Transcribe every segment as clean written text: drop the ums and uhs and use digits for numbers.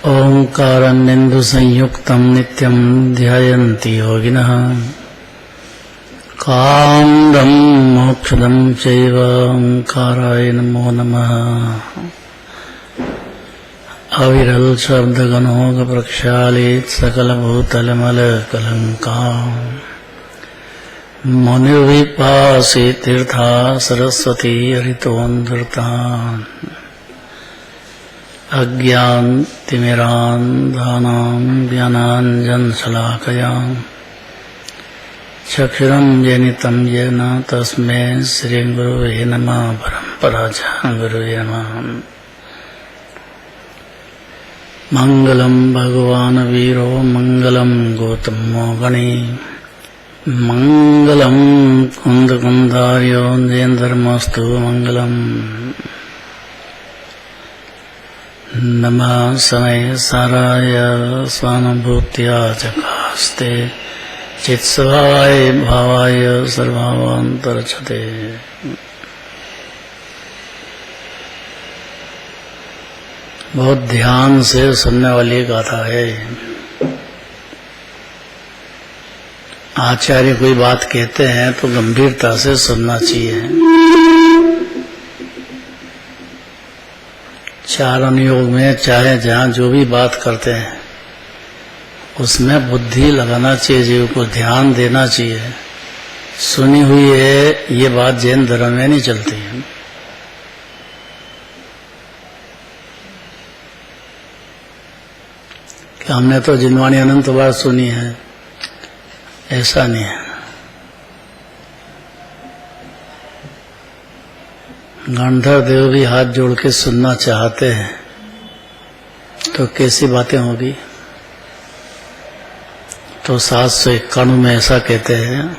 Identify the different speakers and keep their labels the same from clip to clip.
Speaker 1: ओंकारन्निन्दु संयुक्तं नित्यं ध्यायन्ति योगिनः कामदं मोक्षदं चैव ओंकाराय नमो नमः। अविरल शब्दगणोग प्रक्षालित सकलभूतलमलकलङ्काम् मुनिर्विपासी तीर्था सरस्वती हरितोऽन्धृतान् अज्ञानतिमिरान्धानां ज्ञानाञ्जनशलाकयां चक्षुरं जनितं येन तस्मै श्रीगुरुवे नमः। परम्पराजा गुरुवे नमः। मंगलम भगवान वीरो मंगलम गौतमो गणी मंगलम कुंदकुंधार्यो जयेन्द्रमस्तु मंगलम। नमः समय साराय स्वानुभूत्या चकास्ते चित्स्वभावाय भावाय सर्वान्तरचते। बहुत ध्यान से सुनने वाली गाथा है। आचार्य कोई बात कहते हैं तो गंभीरता से सुनना चाहिए। चारण योग में चाहे जहाँ जो भी बात करते हैं उसमें बुद्धि लगाना चाहिए, जीव को ध्यान देना चाहिए। सुनी हुई है ये बात जैन धर्म में नहीं चलती है। हमने तो जिनवाणी अनंत बार सुनी है, ऐसा नहीं है। गंधर देव भी हाथ जोड़ के सुनना चाहते हैं तो कैसी बातें होगी। तो 751 में ऐसा कहते हैं,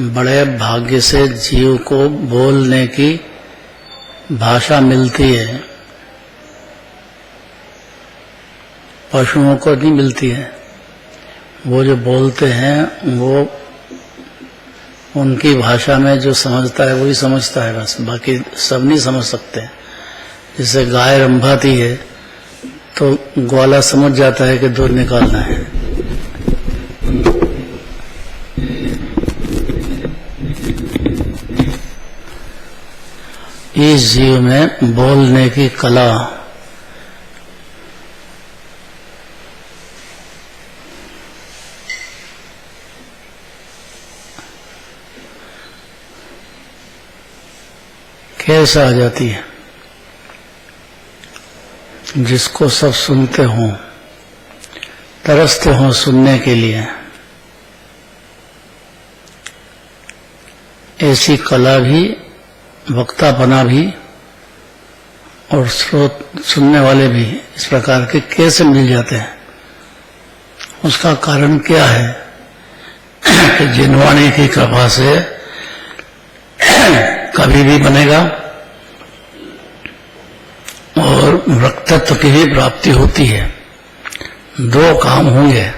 Speaker 1: बड़े भाग्य से जीव को बोलने की भाषा मिलती है, पशुओं को नहीं मिलती है। वो जो बोलते हैं वो उनकी भाषा में जो समझता है वही समझता है, बस बाकी सब नहीं समझ सकते। जैसे गाय रंभाती है तो ग्वाला समझ जाता है कि दूध निकालना है। इस जीव में बोलने की कला कैसे आ जाती है। जिसको सब सुनते हों, तरसते हों सुनने के लिए, ऐसी कला भी, वक्तापना भी और श्रोत सुनने वाले भी इस प्रकार के कैसे मिल जाते हैं। उसका कारण क्या है कि जिनवाणी की कृपा से कभी भी बनेगा और वक्तत्व की भी प्राप्ति होती है। दो काम होंगे।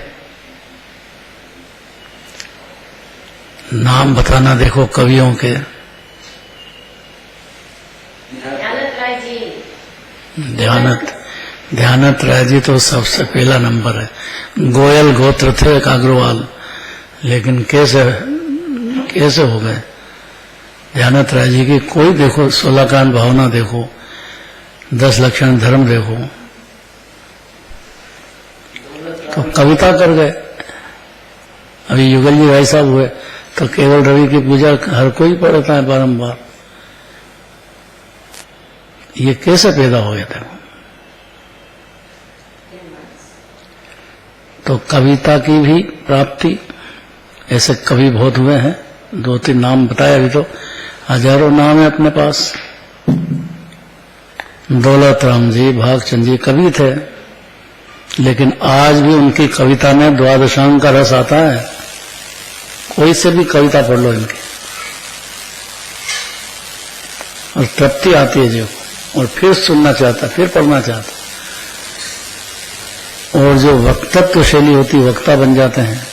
Speaker 1: नाम बताना देखो कवियों के। ध्यानत राय जी तो सबसे पहला नंबर है। गोयल गोत्र थे एक अग्रवाल, लेकिन कैसे हो गए। ध्यानत राय जी की कोई देखो, 16 कांड भावना देखो, 10 लक्षण धर्म देखो, तो कविता कर गए। अभी युगल जी भाई साहब हुए तो केवल रवि की पूजा हर कोई पढ़ता है बारंबार। ये कैसे पैदा हो गया था। तो कविता की भी प्राप्ति, ऐसे कवि बहुत हुए हैं। 2-3 नाम बताया, अभी तो हजारों नाम है अपने पास। दौलत राम जी, भागचंद जी कवि थे, लेकिन आज भी उनकी कविता में द्वादशांग का रस आता है। कोई से भी कविता पढ़ लो इनकी और तृप्ति आती है जो, और फिर सुनना चाहता, फिर पढ़ना चाहता। और जो वक्तत्व शैली होती, वक्ता बन जाते हैं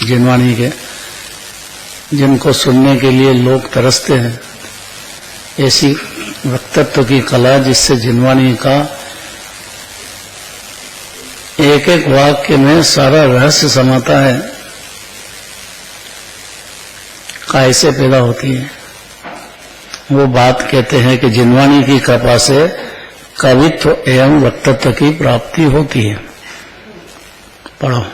Speaker 1: जिनवाणी के, जिनको सुनने के लिए लोग तरसते हैं, ऐसी वक्तत्व की कला जिससे जिनवाणी का एक एक वाक्य में सारा रहस्य समाता है, कैसे पैदा होती है। वो बात कहते हैं कि जिनवाणी की कृपा से कवित्व एवं वक्तत्व की प्राप्ति होती है। पढ़ो।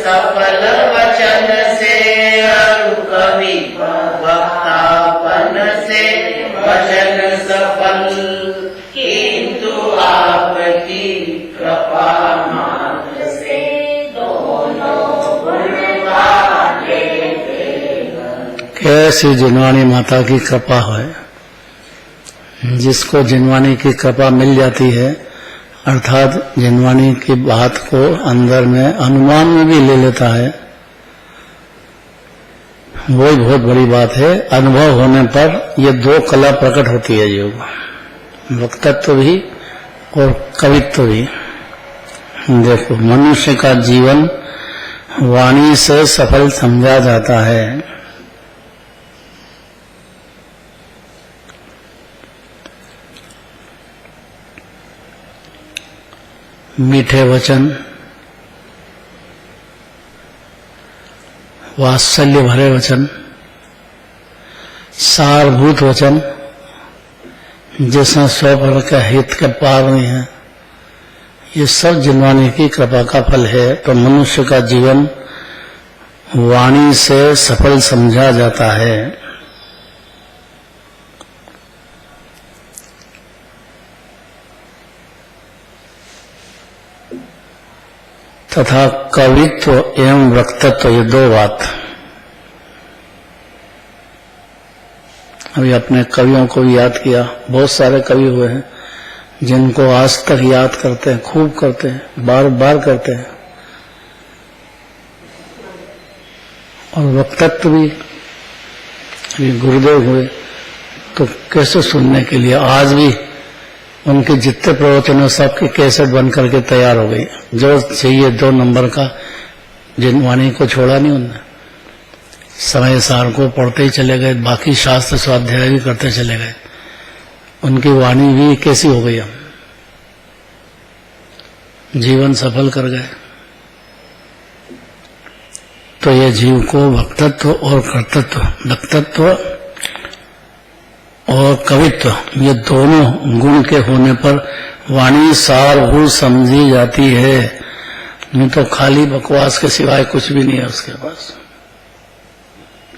Speaker 2: सफल वचन से कवि वक्तापन से वचन सफल, किंतु आपकी कृपा मात्र से दोनों गुण वाले।
Speaker 1: कैसी जिनवाणी माता की कृपा है। जिसको जिनवाणी की कृपा मिल जाती है, अर्थात जिनवाणी की बात को अंदर में अनुमान में भी ले लेता है, वही बहुत बड़ी बात है। अनुभव होने पर ये दो कला प्रकट होती है, योग वक्तत्व भी और कवित्व भी। देखो, मनुष्य का जीवन वाणी से सफल समझा जाता है। मीठे वचन, वात्सल्य भरे वचन, सारभूत वचन, जिसमें स्वपर का हित के पार नहीं है, ये सब जिनवाणी की कृपा का फल है। तो मनुष्य का जीवन वाणी से सफल समझा जाता है। तथा कवित्व एवं वक्तत्व, ये दो बात। अभी अपने कवियों को भी याद किया, बहुत सारे कवि हुए हैं जिनको आज तक याद करते हैं, खूब करते हैं, बार बार करते हैं। और वक्तत्व भी, अभी गुरुदेव हुए तो कैसे सुनने के लिए आज भी उनके जितने प्रवचन सबके कैसेट बन करके तैयार हो गई। जो चाहिए 2 नंबर का, जिनवाणी को छोड़ा नहीं उन्होंने। समय सार को पढ़ते ही चले गए, बाकी शास्त्र स्वाध्याय भी करते चले गए। उनकी वाणी भी कैसी हो गई, हम जीवन सफल कर गए। तो ये जीव को वक्तत्व और कर्तृत्व, वक्तत्व और कवित्व, ये दोनों गुण के होने पर वाणी सारभूत समझी जाती है। नहीं तो खाली बकवास के सिवाय कुछ भी नहीं है उसके पास।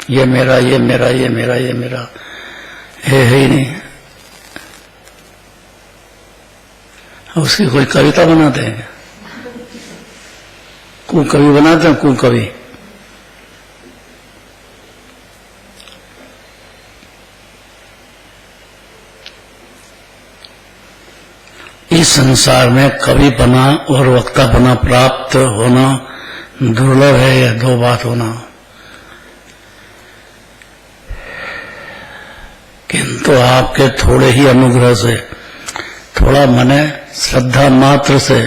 Speaker 1: ये मेरा, ये मेरा, ये मेरा, ये मेरा है ही नहीं। उसकी कोई कविता बनाते हैं, कुकवि बनाते हैं, कुकवि। इस संसार में कविपना और वक्तापना प्राप्त होना दुर्लभ है। यह दो बात होना, किंतु आपके थोड़े ही अनुग्रह से, थोड़ा मने श्रद्धा मात्र से,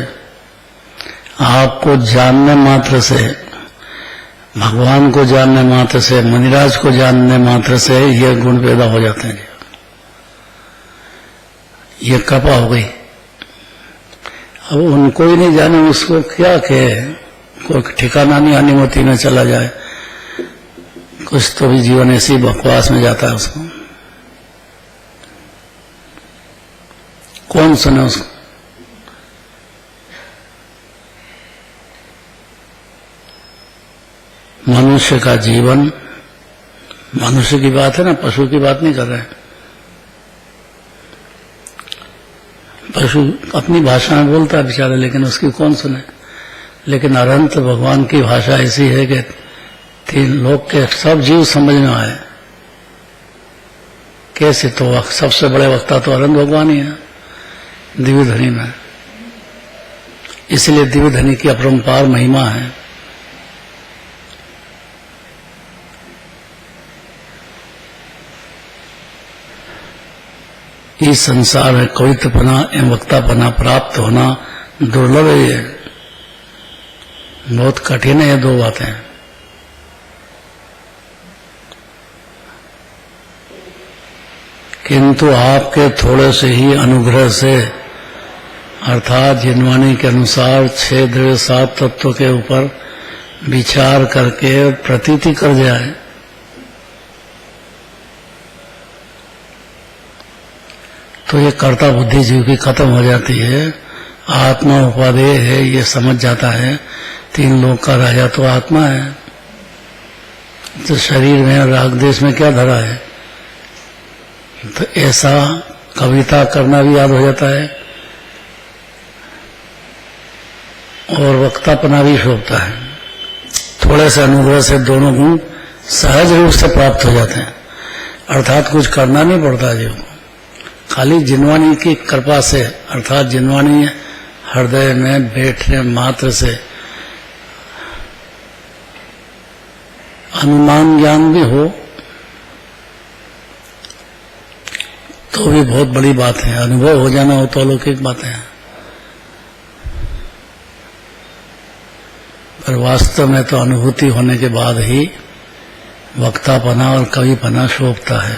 Speaker 1: आपको जानने मात्र से, भगवान को जानने मात्र से, मुनिराज को जानने मात्र से ये गुण पैदा हो जाते हैं। ये कृपा हो गई। अब उनको ही नहीं जाने, उसको क्या कहे, कोई ठिकाना नहीं, अनुमति न चला जाए। कुछ तो भी जीवन ऐसी बकवास में जाता है। उसको कौन सुने उसको? मनुष्य का जीवन, मनुष्य की बात है ना, पशु की बात नहीं कर रहे हैं। पशु अपनी भाषा में बोलता है बेचारा, लेकिन उसकी कौन सुने। लेकिन अनंत भगवान की भाषा ऐसी है कि 3 लोक के सब जीव समझ में आए। कैसे? तो सबसे बड़े वक्ता तो अनंत भगवान ही है दिव्य ध्वनि में, इसलिए दिव्य ध्वनि की अपरंपार महिमा है। इस संसार में कवित्वपना एवं वक्तापना प्राप्त होना दुर्लभ है। ये बहुत कठिन है ये दो बातें। किंतु आपके थोड़े से ही अनुग्रह से, अर्थात जिनवाणी के अनुसार 6 द्रव्य 7 तत्वों के ऊपर विचार करके प्रतीति कर जाए, तो ये कर्ता बुद्धि जीव की खत्म हो जाती है। आत्मा उपादेय है ये समझ जाता है। 3 लोक का राजा तो आत्मा है, तो शरीर में राग देश में क्या धरा है? तो ऐसा कविता करना भी याद हो जाता है और वक्तापना भी शोभता है। थोड़े से अनुग्रह से दोनों गुण सहज रूप से प्राप्त हो जाते हैं, अर्थात कुछ करना नहीं पड़ता जीव को, खाली जिनवाणी की कृपा से, अर्थात जिनवाणी हृदय में बैठने मात्र से अनुमान ज्ञान भी हो तो भी बहुत बड़ी बात है। अनुभव हो जाना हो तो अलौकिक बातें हैं, पर वास्तव में तो अनुभूति होने के बाद ही वक्तापना और कविपना शोभता है।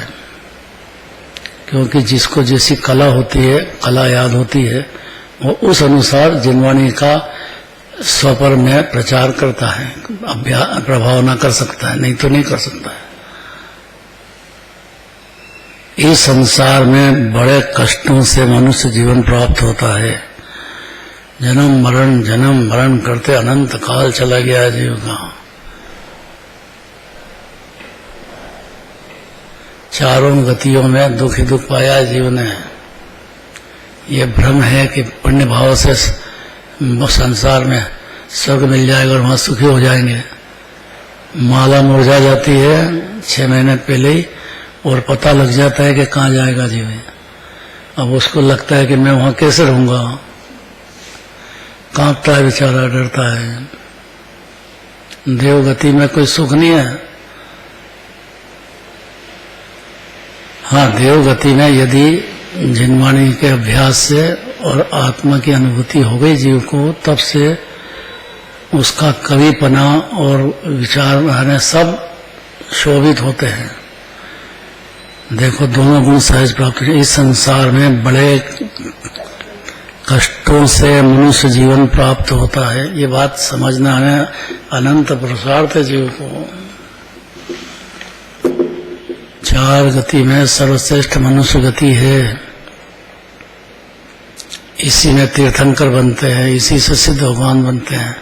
Speaker 1: क्योंकि जिसको जैसी कला होती है, कला याद होती है, वो उस अनुसार जिनवाणी का स्वपर में प्रचार करता है, प्रभाव न कर सकता है, नहीं तो नहीं कर सकता है। इस संसार में बड़े कष्टों से मनुष्य जीवन प्राप्त होता है। जन्म मरण करते अनंत काल चला गया जीव का। चारों गतियों में दुख ही दुख पाया जीव ने। ये भ्रम है कि पुण्य भाव से संसार में स्वर्ग मिल जाएगा और वहां सुखी हो जाएंगे। माला मुरझा जाती है 6 महीने पहले ही और पता लग जाता है कि कहाँ जाएगा जीव। अब उसको लगता है कि मैं वहां कैसे रहूंगा, कांपता है बेचारा, डरता है। देवगति में कोई सुख नहीं है। हाँ, देवगति में यदि जिनवाणी के अभ्यास से और आत्मा की अनुभूति हो गई जीव को, तब से उसका कविपना और विचार सब शोभित होते हैं। देखो, दोनों गुण सहज प्राप्त है। इस संसार में बड़े कष्टों से मनुष्य जीवन प्राप्त होता है, ये बात समझना है। अनंत पुरुषार्थ है जीव को। 4 गति में सर्वश्रेष्ठ मनुष्य गति है। इसी में तीर्थंकर बनते हैं, इसी से सिद्ध भगवान बनते हैं,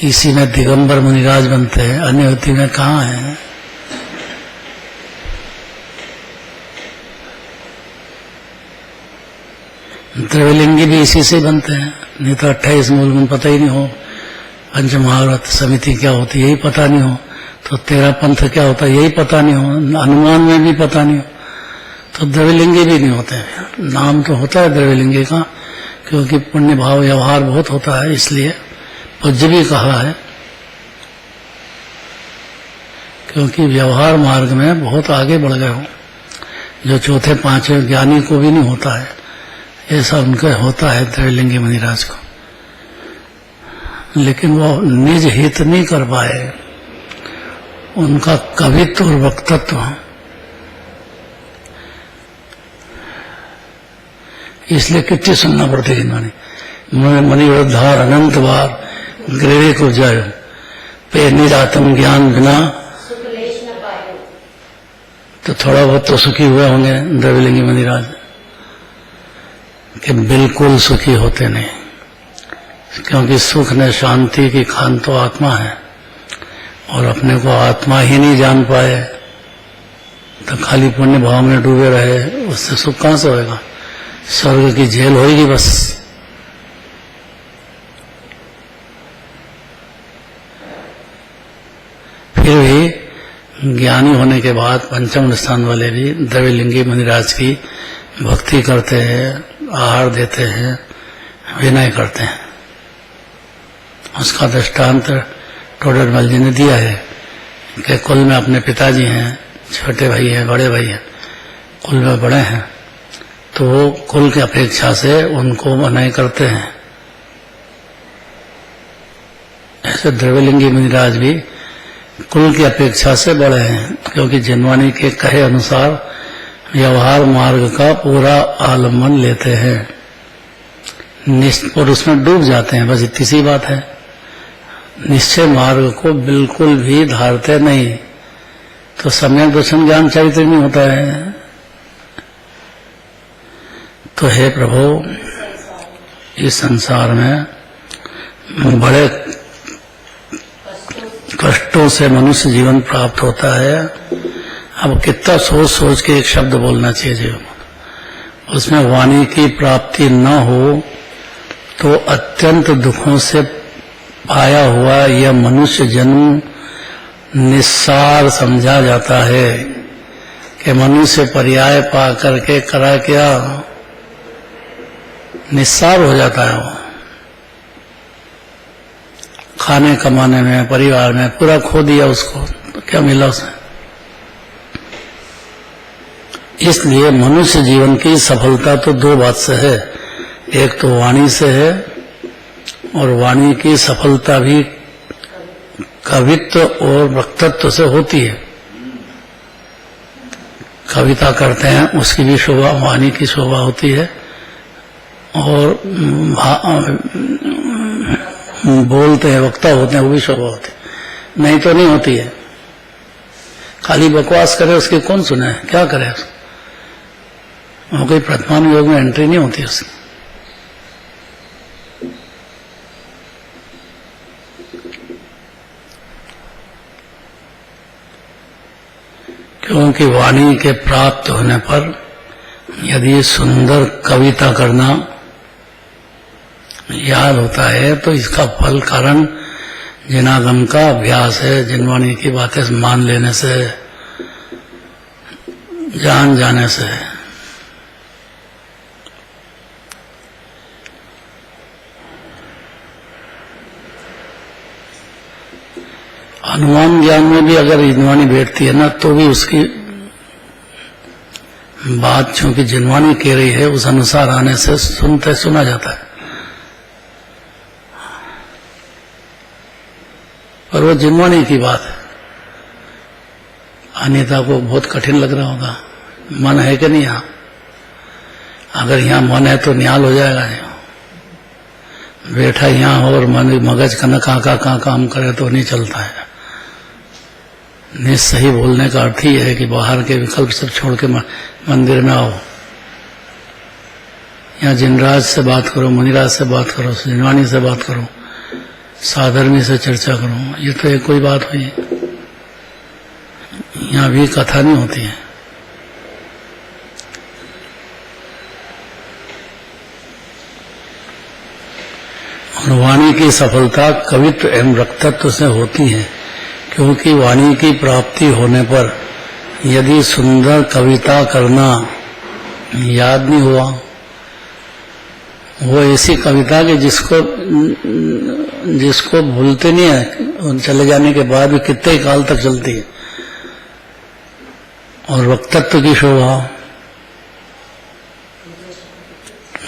Speaker 1: इसी में दिगंबर मुनिराज बनते हैं। अन्य गति में कहाँ है? द्रव्यलिंगी भी इसी से बनते हैं, नहीं तो 28 मूल गुण पता ही नहीं हो, पंचमहाव्रत समिति क्या होती है यही पता नहीं हो, तो 13 पंथ क्या होता है यही पता नहीं हो, अनुमान में भी पता नहीं हो, तो द्रव्यलिंगी भी नहीं होते हैं। नाम तो होता है द्रव्यलिंगी का, क्योंकि पुण्य भाव व्यवहार बहुत होता है, इसलिए पूज्य भी कहा है। क्योंकि व्यवहार मार्ग में बहुत आगे बढ़ गए हो, जो चौथे पांचवें ज्ञानी को भी नहीं होता है, ऐसा उनका होता है द्रव्यलिंगी मुनिराज को। लेकिन वो निज हित नहीं कर पाए, उनका कवित्व और वक्तत्व, इसलिए कितनी सुनना पड़ती है। मणिवृद्धार अनंत बार ग्रेवे को जाय पे निज आत्म ज्ञान बिना, तो थोड़ा बहुत तो सुखी हुए होंगे द्रव्यलिंगी मुनिराज, कि बिल्कुल सुखी होते नहीं। क्योंकि सुख ने शांति की खान तो आत्मा है, और अपने को आत्मा ही नहीं जान पाए तो खाली पुण्य भाव में डूबे रहे, उससे सुख कहां से होएगा? स्वर्ग की जेल होएगी बस। फिर भी ज्ञानी होने के बाद पंचम स्थान वाले भी द्रव्यलिंगी मुनिराज की भक्ति करते हैं, आहार देते हैं, विनय करते हैं। उसका दृष्टांत टोडरमल जी ने दिया है कि कुल में अपने पिताजी हैं, छोटे भाई हैं, बड़े भाई हैं, कुल में बड़े हैं, तो वो कुल की अपेक्षा से उनको विनय करते हैं। ऐसे द्रव्यलिंगी मुनिराज भी कुल की अपेक्षा से बड़े हैं, क्योंकि जिनवानी के कहे अनुसार व्यवहार मार्ग का पूरा आलम्बन लेते हैं और उसमें डूब जाते हैं। बस इतनी सी बात है। निश्चय मार्ग को बिल्कुल भी धारते नहीं, तो सम्यक दर्शन ज्ञान चरित्र में होता है। तो हे प्रभु, इस संसार में बड़े कष्टों से मनुष्य जीवन प्राप्त होता है। अब कितना सोच सोच के एक शब्द बोलना चाहिए जीवन, उसमें वाणी की प्राप्ति न हो तो अत्यंत दुखों से पाया हुआ यह मनुष्य जन्म निस्सार समझा जाता है कि मनुष्य पर्याय पा करके करा क्या, निस्सार हो जाता है। वो खाने कमाने में, परिवार में पूरा खो दिया उसको, तो क्या मिला उसे। इसलिए मनुष्य जीवन की सफलता तो दो बात से है, एक तो वाणी से है, और वाणी की सफलता भी कवित्व और वक्तत्व से होती है। कविता करते हैं उसकी भी शोभा, वाणी की शोभा होती है, और बोलते हैं, वक्ता होते हैं, वो भी शोभा होती है। नहीं तो नहीं होती है। खाली बकवास करे उसकी कौन सुने, क्या करे, वो कोई वर्तमान योग में एंट्री नहीं होती उसकी। क्योंकि वाणी के प्राप्त होने पर यदि सुंदर कविता करना याद होता है तो इसका फल कारण जिनागम का अभ्यास है, जिनवाणी की बातें मान लेने से, जान जाने से। अनुमान ज्ञान में भी अगर जिनवाणी बैठती है ना, तो भी उसकी बात चूंकि जिनवाणी कह रही है उस अनुसार आने से सुना जाता है। पर वो जिनवाणी की बात है, अन्यथा को बहुत कठिन लग रहा होगा। मन है कि नहीं यहाँ? अगर यहाँ मन है तो न्याल हो जाएगा। बैठा यहाँ हो और मन मगज का न कहाँ काम करे तो नहीं चलता है। नहीं, सही बोलने का अर्थ ही है कि बाहर के विकल्प सब छोड़ के मंदिर में आओ। यहाँ जिनराज से बात करो, मुनिराज से बात करो, जिनवाणी से बात करो, साधर्मी से चर्चा करो। ये तो एक कोई बात हुई। यहाँ भी कथा नहीं होती है। और वाणी की सफलता कवित्व एवं वक्तत्व से होती है, क्योंकि वाणी की प्राप्ति होने पर यदि सुंदर कविता करना याद नहीं हुआ, वो ऐसी कविता कि जिसको भूलते नहीं है, चले जाने के बाद भी कितने काल तक चलती है। और वक्तत्व की शोभा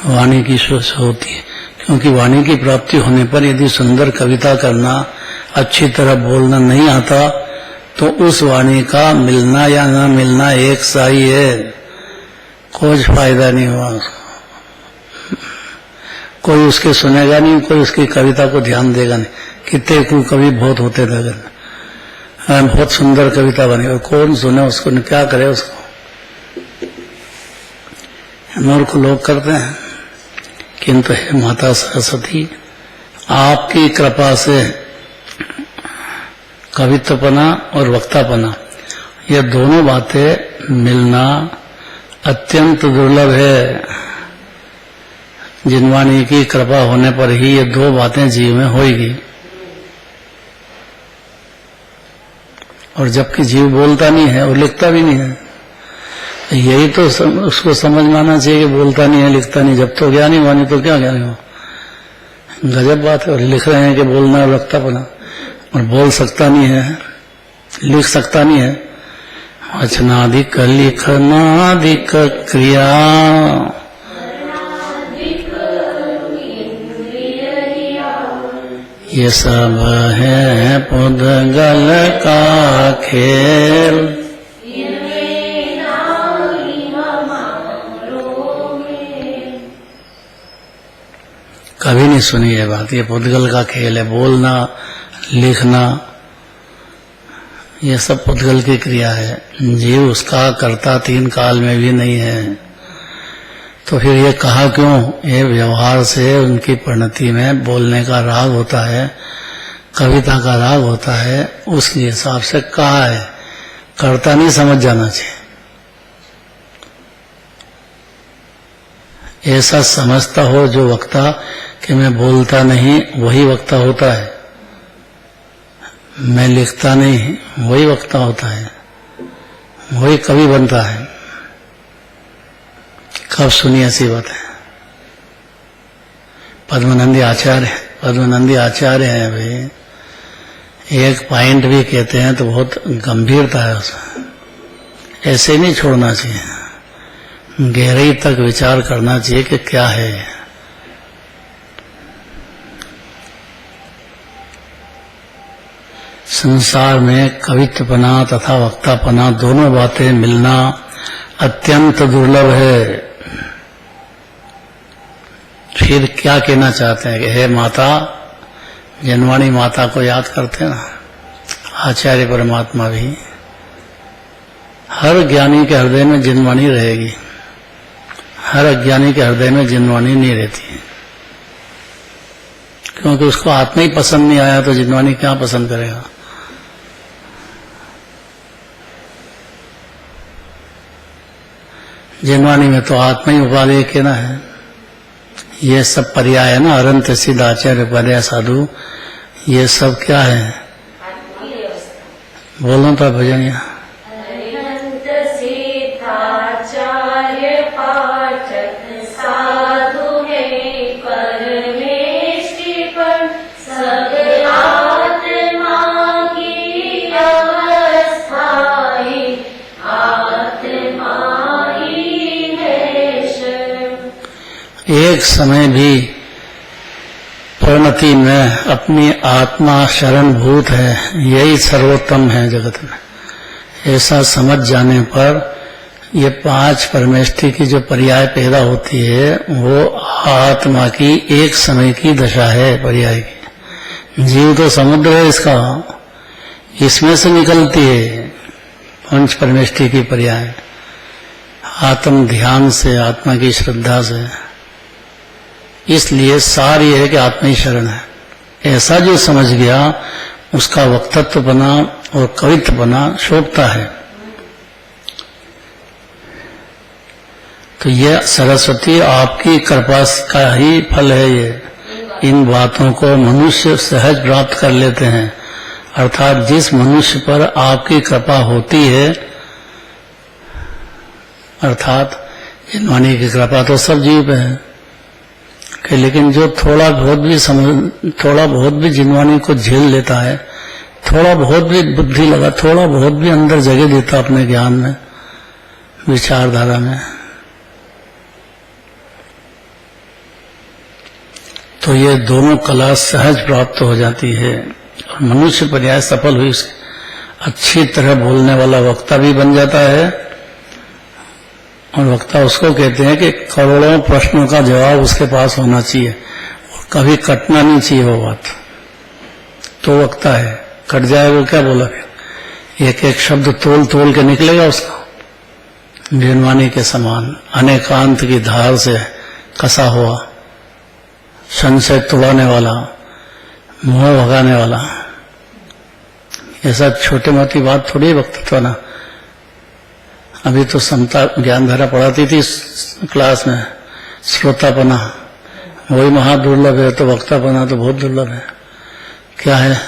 Speaker 1: वाणी की शोभा होती है, क्योंकि वाणी की प्राप्ति होने पर यदि सुंदर कविता करना, अच्छी तरह बोलना नहीं आता, तो उस वाणी का मिलना या न मिलना एक सा ही है, कुछ फायदा नहीं हुआ। कोई उसके सुनेगा नहीं, कोई उसकी कविता को ध्यान देगा नहीं। कितने को कवि बहुत होते थे, बहुत सुंदर कविता बनी, और कौन सुने उसको, क्या करे उसको। मूर्ख लोग करते हैं। किंतु हे माता सरस्वती, आपकी कृपा से कवित्वपना और वक्तापना, ये दोनों बातें मिलना अत्यंत दुर्लभ है। जिनवाणी की कृपा होने पर ही ये दो बातें जीव में होगी। और जबकि जीव बोलता नहीं है और लिखता भी नहीं है। यही तो उसको समझ में आना चाहिए कि बोलता नहीं है, लिखता नहीं, जब तो ज्ञानी हुआ, नहीं तो क्या ज्ञानी हुआ। गजब बात है। और लिख रहे हैं कि बोलना है वक्तापना, और बोल सकता नहीं है, लिख सकता नहीं है। वचनाधिक लिखनाधिक क्रिया, ये सब है पुद्गल का खेल। कभी नहीं सुनी ये बात। ये पुद्गल का खेल है, बोलना, लिखना, ये सब पुद्गल की क्रिया है। जीव उसका कर्ता तीन काल में भी नहीं है। तो फिर ये कहा क्यों? ये व्यवहार से उनकी परिणति में बोलने का राग होता है, कविता का राग होता है, उसके हिसाब से कहा है। कर्ता नहीं समझ जाना चाहिए। ऐसा समझता हो जो वक्ता कि मैं बोलता नहीं, वही वक्ता होता है। मैं लिखता नहीं, वही वक्ता होता है, वही कवि बनता है। कब सुनी ऐसी बात है? पद्मानंदी आचार्य हैं भाई। एक पॉइंट भी कहते हैं तो बहुत गंभीरता है उसमें। ऐसे नहीं छोड़ना चाहिए, गहराई तक विचार करना चाहिए कि क्या है। संसार में कवित्वपना तथा वक्तापना दोनों बातें मिलना अत्यंत दुर्लभ है। फिर क्या कहना चाहते हैं कि हे माता, जनवाणी माता को याद करते ना, आचार्य परमात्मा भी। हर ज्ञानी के हृदय में जिनवाणी रहेगी, हर अज्ञानी के हृदय में जिनवाणी नहीं रहती है, क्योंकि उसको आत्मा ही पसंद नहीं आया तो जिनवाणी क्या पसंद करेगा। जिनवाणी में तो आत्मा ही उपादेय कहना है। ये सब पर्याय है ना, अरंत सिद्ध आचार्य पर्याय साधु, ये सब क्या है? बोलो तो भजनिया। एक समय भी परिणति में अपनी आत्मा शरणभूत है, यही सर्वोत्तम है जगत में। ऐसा समझ जाने पर ये पांच परमेष्टि की जो पर्याय पैदा होती है वो आत्मा की एक समय की दशा है पर्याय की। जीव तो समुद्र है इसका, इसमें से निकलती है पंच परमेष्टि की पर्याय, आत्म ध्यान से, आत्मा की श्रद्धा से। इसलिए सार ये है कि आत्मा ही शरण है। ऐसा जो समझ गया उसका वक्तत्व बना और कवित्व बना शोभता है। तो ये सरस्वती आपकी कृपा का ही फल है। ये इन बातों को मनुष्य सहज प्राप्त कर लेते हैं, अर्थात जिस मनुष्य पर आपकी कृपा होती है, अर्थात जिनवाणी की कृपा तो सब जीव पे है कि, लेकिन जो थोड़ा बहुत भी जिनवाणी को झेल लेता है, थोड़ा बहुत भी बुद्धि लगा, थोड़ा बहुत भी अंदर जगह देता अपने ज्ञान में, विचारधारा में, तो ये दोनों कला सहज प्राप्त हो जाती है और मनुष्य पर्याय सफल हुई, अच्छी तरह बोलने वाला वक्ता भी बन जाता है। और वक्ता उसको कहते हैं कि करोड़ों प्रश्नों का जवाब उसके पास होना चाहिए और कभी कटना नहीं चाहिए वो बात, तो वक्ता है। कट जाए वो क्या बोला, फिर एक एक शब्द तोल तोल के निकलेगा उसका, जिनवाणी के समान अनेकांत की धार से कसा हुआ, संशय तोड़ाने वाला, मोह भगाने वाला। ऐसा छोटे मोटी बात थोड़ी वक्तत्व ना। अभी तो समता ज्ञानधारा पढ़ाती थी क्लास में, श्रोतापना वही महा दुर्लभ है, तो वक्तापना तो बहुत दुर्लभ है। क्या है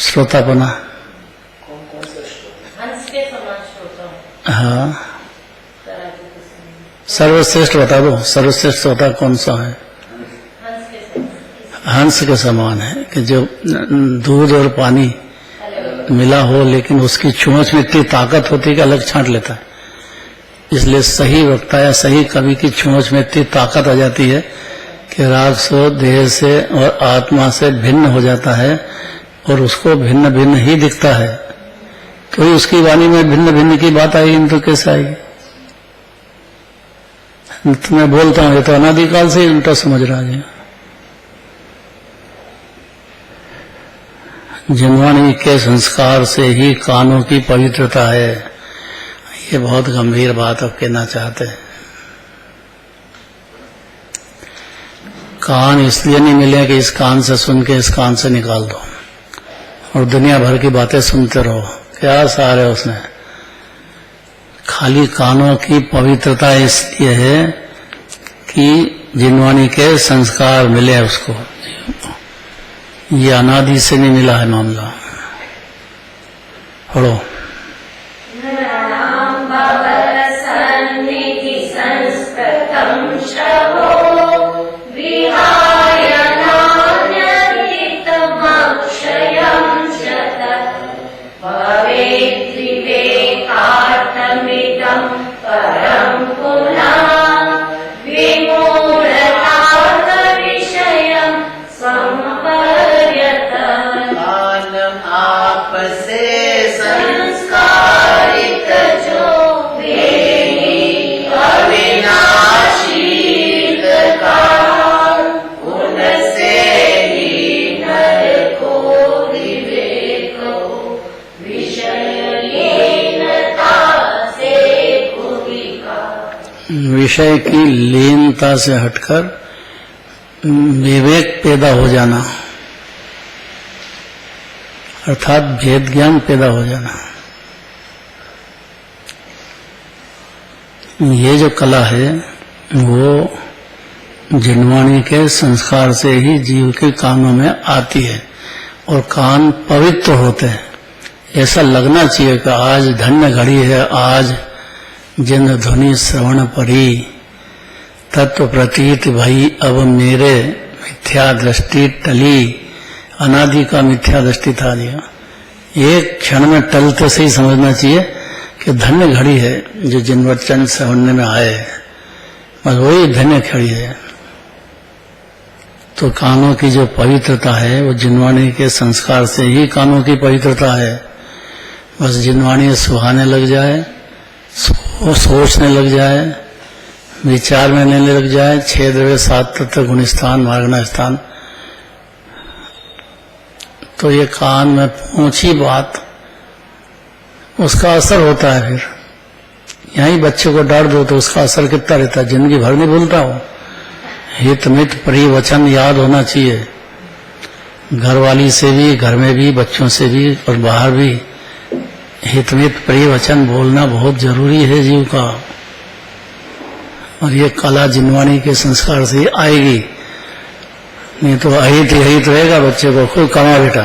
Speaker 1: श्रोतापना? हाँ, सर्वश्रेष्ठ बता दो, सर्वश्रेष्ठ होता कौन सा है? हंस के समान है कि जो दूध और पानी मिला हो लेकिन उसकी चोंच में इतनी ताकत होती है कि अलग छांट लेता है। इसलिए सही वक्ता या सही कवि की चोंच में इतनी ताकत आ जाती है कि राग सो देह से और आत्मा से भिन्न हो जाता है और उसको भिन्न भिन्न ही दिखता है। तो उसकी वाणी में भिन्न भिन्न की बात आएगी तो कैसे आएगी? तो मैं बोलता हूं ये तो अनादिकाल से ही उल्टा समझ रहा है। जिनवाणी के संस्कार से ही कानों की पवित्रता है। ये बहुत गंभीर बात अब कहना चाहते हैं। कान इसलिए नहीं मिले कि इस कान से सुन के इस कान से निकाल दो और दुनिया भर की बातें सुनते रहो, क्या सार है उसमें। खाली कानों की पवित्रता इसलिए है कि जिनवाणी के संस्कार मिले उसको। ये अनादि से नहीं मिला है मामला। पढ़ो। विषय की लीनता से हटकर विवेक पैदा हो जाना, अर्थात भेद ज्ञान पैदा हो जाना। ये जो कला है वो जिनवाणी के संस्कार से ही जीव के कानों में आती है और कान पवित्र होते हैं। ऐसा लगना चाहिए कि आज धन्य घड़ी है, आज जिन ध्वनि श्रवण परी तत्व प्रतीत भई अब मेरे मिथ्या दृष्टि टली। अनादि का मिथ्या दृष्टि था दिया, एक क्षण में टलते से ही समझना चाहिए कि धन्य घड़ी है जो जिन वचन श्रवण में आए, बस वही धन्य घड़ी है। तो कानों की जो पवित्रता है वो जिनवाणी के संस्कार से ही कानों की पवित्रता है। बस जिनवाणी सुहाने लग जाए, सोचने लग जाए, विचार में लेने लग जाए, 6 द्रव्य 7 तत्व गुण स्थान मार्गना स्थान, तो ये कान में पहुंची बात उसका असर होता है। फिर यहीं बच्चे को डांट दो तो उसका असर कितना रहता है, जिंदगी भर नहीं भूलता हो। हित मित प्रिय वचन याद होना चाहिए, घरवाली से भी, घर में भी, बच्चों से भी और बाहर भी। हितमित प्रिय वचन बोलना बहुत जरूरी है जीव का, और ये कला जिनवाणी के संस्कार से आएगी। नहीं तो अहित अहित रहेगा बच्चे को, कोई कमा बेटा,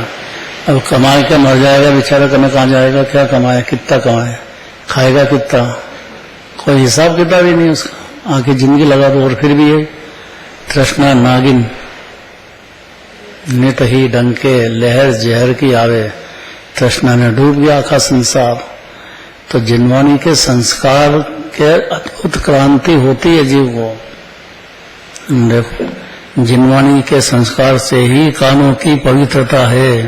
Speaker 1: अब कमा के मर जाएगा बेचारा, कमा कहाँ जाएगा, क्या कमाए, कितना कमाए, खाएगा कितना, कोई हिसाब किताब ही नहीं उसका। आके जिंदगी लगा दो और फिर भी है तृष्णा नागिन, नित ही डंके लहर जहर की आवे, तृष्णा में डूब गया आखा संसार। तो जिनवाणी के संस्कार के अद्भुत क्रांति होती है जीव को। देखो, जिनवाणी के संस्कार से ही कानों की पवित्रता है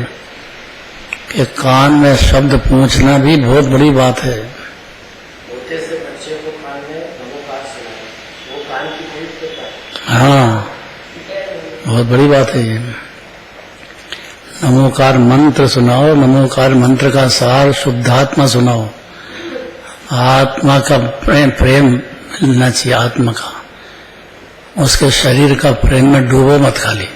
Speaker 1: कि कान में शब्द पहुंचना भी बहुत बड़ी बात है।
Speaker 2: छोटे से बच्चे को कान में नमोकार सुनाए, वो कान की पवित्रता।
Speaker 1: हाँ, बहुत बड़ी बात है ये। नमोकार मंत्र सुनाओ, नमोकार मंत्र का सार शुद्धात्मा सुनाओ। आत्मा का प्रेम मिलना चाहिए, आत्मा का, उसके शरीर का प्रेम में डूबो मत। खाली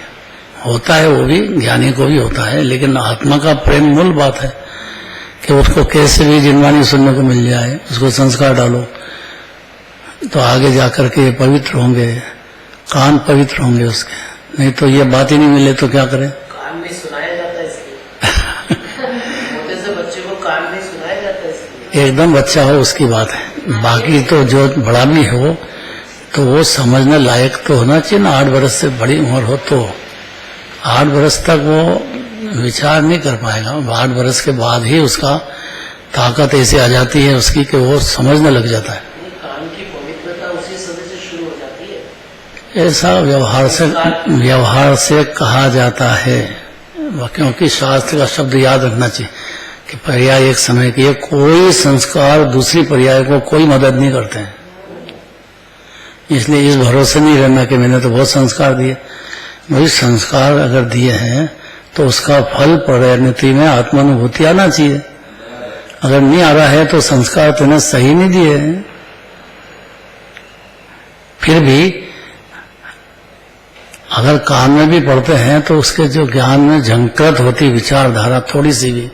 Speaker 1: होता है वो भी, ज्ञानी को भी होता है, लेकिन आत्मा का प्रेम मूल बात है कि उसको कैसे भी जिनवाणी सुनने को मिल जाए, उसको संस्कार डालो तो आगे जाकर के पवित्र होंगे, कान पवित्र होंगे उसके। नहीं तो ये बात ही नहीं मिले तो क्या करें।
Speaker 2: कान में सुनाया जाता है इसलिए छोटे से बच्चे को कान में सुनाया जाता है इसलिए।
Speaker 1: एकदम बच्चा हो उसकी बात है, बाकी तो जो बड़ा भी हो तो वो समझने लायक तो होना चाहिए ना। 8 वर्ष से बड़ी उम्र हो तो 8 वर्ष तक वो विचार नहीं कर पाएगा। 8 वर्ष के बाद ही उसका ताकत ऐसी आ जाती है उसकी कि वो समझने लग जाता है।
Speaker 2: कान की पवित्रता उसी समय से शुरू हो जाती है।
Speaker 1: ऐसा व्यवहार से कहा जाता है, क्योंकि शास्त्र का शब्द याद रखना चाहिए कि पर्याय एक समय की है। कोई संस्कार दूसरी पर्याय को कोई मदद नहीं करते हैं। इसलिए इस भरोसे नहीं रहना कि मैंने तो बहुत संस्कार दिए। वही संस्कार अगर दिए हैं तो उसका फल परिणति में आत्मानुभूति आना चाहिए। अगर नहीं आ रहा है तो संस्कार तूने सही नहीं दिए हैं। फिर भी अगर कान में भी पढ़ते हैं तो उसके जो ज्ञान में झंकृत होती विचारधारा थोड़ी सी भी,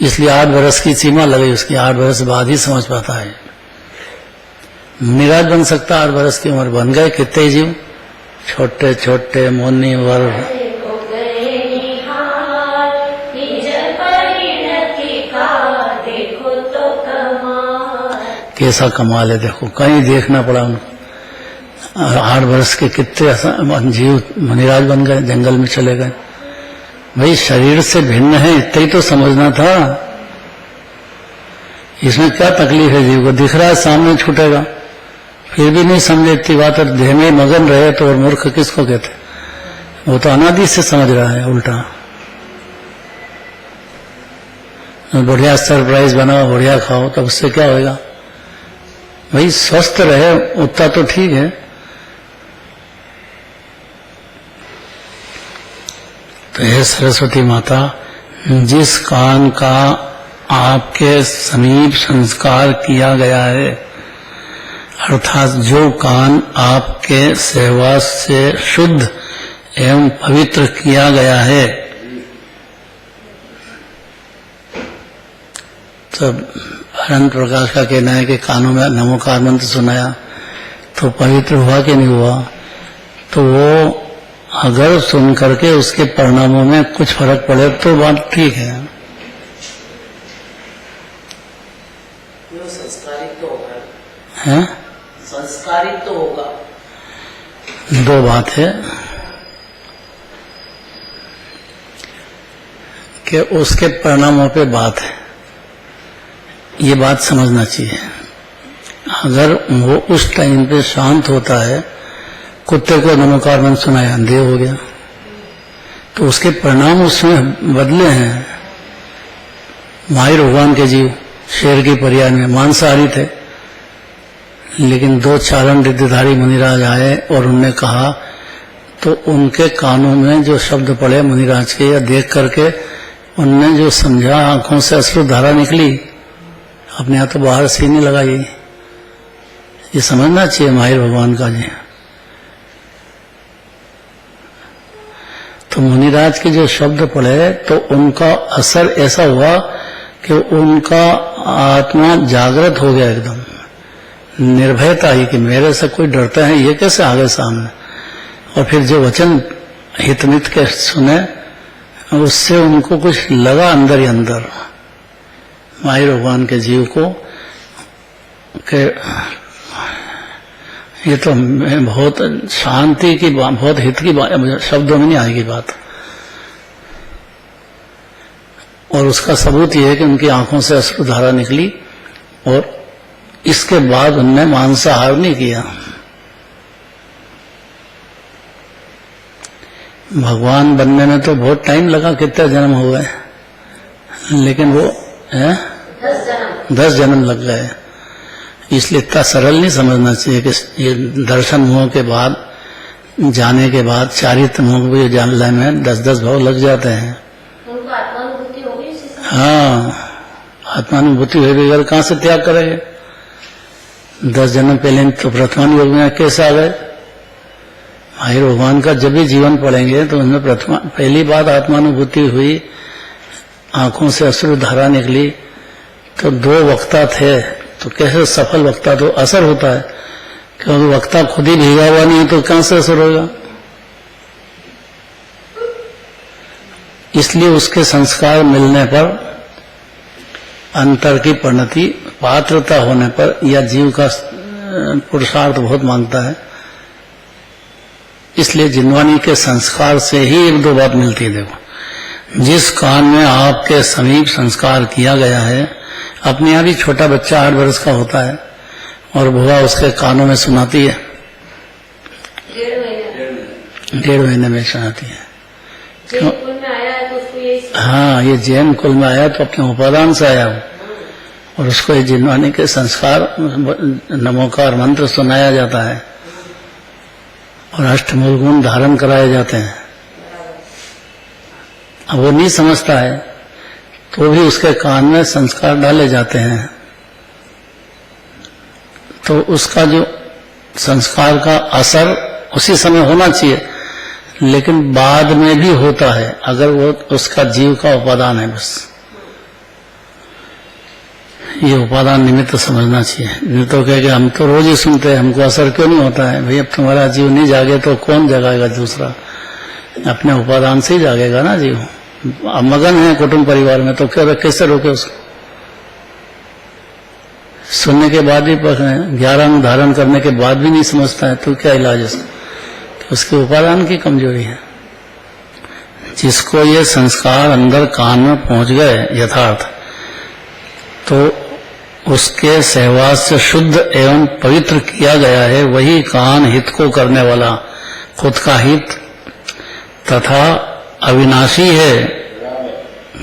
Speaker 1: इसलिए 8 वर्ष की सीमा लगी उसकी। 8 वर्ष बाद ही समझ पाता है। मुनिराज बन सकता 8 वर्ष की उम्र। बन गए कितने जीव, छोटे छोटे मुनिवर। कैसा कमाल है, देखो कहीं देखना पड़ा उनको। 8 वर्ष के कितने जीव मुनिराज बन गए, जंगल में चले गए। भाई शरीर से भिन्न है इतना ही तो समझना था। इसमें क्या तकलीफ है जीव को, दिख रहा है सामने छूटेगा, फिर भी नहीं समझे इतनी बात। और देह में मगन रहे तो और मूर्ख किसको कहते, वो तो अनादि से समझ रहा है उल्टा। बढ़िया सरप्राइज बनाओ, बढ़िया खाओ, तब उससे क्या होगा। भाई स्वस्थ रहे उतना तो ठीक है। तो हे सरस्वती माता, जिस कान का आपके समीप संस्कार किया गया है, अर्थात जो कान आपके सेवा से शुद्ध एवं पवित्र किया गया है, तब अनंत प्रकाश का कहना है कि कानों में नमोकार मंत्र सुनाया तो पवित्र हुआ कि नहीं हुआ। तो वो अगर सुन करके उसके परिणामों में कुछ फर्क पड़े तो बात ठीक है।
Speaker 2: संस्कारित तो होगा,
Speaker 1: हैं?
Speaker 2: संस्कारित तो होगा।
Speaker 1: 2 बात है कि उसके परिणामों पे बात है, ये बात समझना चाहिए। अगर वो उस टाइम पे शांत होता है, कुत्ते को नमोकार मंत्र सुनाया, अंधेर हो गया, तो उसके परिणाम उसमें बदले हैं। माहिर भगवान के जीव शेर की पर्याय में मांसाहारी थे, लेकिन 2 चारण रिद्धिधारी मुनिराज आए और उनने कहा, तो उनके कानों में जो शब्द पड़े मुनिराज के, या देख करके उनने जो समझा, आंखों से अश्रु धारा निकली, अपने हाथ तो बाहर से नहीं लगाई। ये समझना चाहिए माहिर भगवान का जी। तो मुनिराज के जो शब्द पढ़े तो उनका असर ऐसा हुआ कि उनका आत्मा जागृत हो गया, एकदम निर्भयता ही कि मेरे से कोई डरता है, ये कैसे आ गए सामने। और फिर जो वचन हितमित के सुने, उससे उनको कुछ लगा अंदर ही अंदर, माहिर भगवान के जीव को, कि ये तो बहुत शांति की बात, बहुत हित की बात, शब्दों में नहीं आएगी बात। और उसका सबूत ये है कि उनकी आंखों से अश्रुधारा निकली और इसके बाद उनने मांसाहार नहीं किया। भगवान बनने में तो बहुत टाइम लगा, कितने जन्म हो गए, लेकिन वो 10 जन्म लग गए। इसलिए इतना सरल नहीं समझना चाहिए कि ये दर्शन मोह के बाद, जाने के बाद चारित्र मोह भी जानने में 10-10 भाव लग जाते हैं।
Speaker 3: उनको आत्मानुभूति होगी।
Speaker 1: हाँ, आत्मानुभूति हुई बगैर कहाँ से त्याग करेंगे। 10 जन्म पहले तो प्रथमान योग में कैसे आ गए। माहिर भगवान का जब भी जीवन पढ़ेंगे तो उनमें पहली बात आत्मानुभूति हुई, आंखों से अश्रु धारा निकली। तो 2 वक्ता थे, तो कैसे सफल वक्ता, तो असर होता है, क्योंकि वक्ता खुद ही भीगा हुआ नहीं है तो कहां से असर होगा। इसलिए उसके संस्कार मिलने पर अंतर की परिणति पात्रता होने पर या जीव का पुरुषार्थ बहुत मांगता है, इसलिए जिनवानी के संस्कार से ही एक दो बात मिलती है। देखो, जिस कान में आपके समीप संस्कार किया गया है, अपने यहाँ भी छोटा बच्चा 8 वर्ष का होता है और बुआ उसके कानों में सुनाती है, 1.5 महीने में सुनाती है।
Speaker 3: जैन कुल में आया है तो उसको यही
Speaker 1: हाँ, ये जैन कुल में आया तो अपने उपादान से आया हो और उसको ये जिनवानी के संस्कार नमोकार मंत्र सुनाया जाता है और अष्टमूल गुण धारण कराए जाते हैं। अब वो नहीं समझता है तो भी उसके कान में संस्कार डाले जाते हैं, तो उसका जो संस्कार का असर उसी समय होना चाहिए, लेकिन बाद में भी होता है अगर वो उसका जीव का उपादान है। बस ये उपादान निमित्त समझना चाहिए। नहीं तो कहे कि हम तो रोज ही सुनते हैं, हमको असर क्यों नहीं होता है? भाई अब तुम्हारा जीव नहीं जागे तो कौन जगाएगा दूसरा? अपने उपादान से ही जागेगा ना जीव। अब मगन है कुटुंब परिवार में तो क्या कैसे रोके उसको? सुनने के बाद भी ज्ञान धारण करने के बाद भी नहीं समझता है तो क्या इलाज है? उसके उपादान की कमजोरी है। जिसको ये संस्कार अंदर कान में पहुंच गए यथार्थ, तो उसके सहवास से शुद्ध एवं पवित्र किया गया है, वही कान हित को करने वाला, खुद का हित तथा अविनाशी है।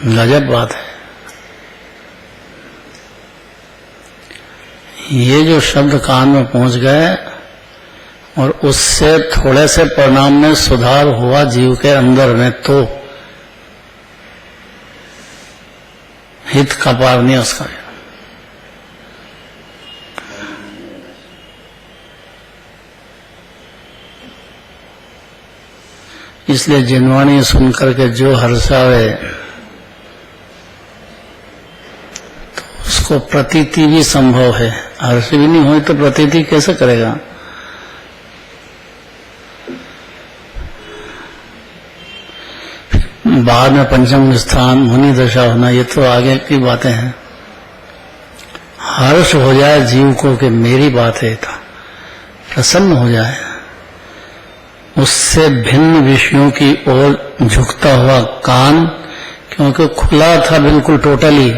Speaker 1: गजब बात है। ये जो शब्द कान में पहुंच गए और उससे थोड़े से परिणाम में सुधार हुआ जीव के अंदर में, तो हित का पार नहीं उसका। इसलिए जिनवाणी सुनकर के जो हर्षावे तो उसको प्रतीति भी संभव है। हर्ष भी नहीं हुई तो प्रतीति कैसे करेगा? बाद में पंचम स्थान मुनि दशा होना, ये तो आगे की बातें हैं। हर्ष हो जाए जीव को कि मेरी बात है, था प्रसन्न हो जाए, उससे भिन्न विषयों की ओर झुकता हुआ कान, क्योंकि खुला था बिल्कुल टोटली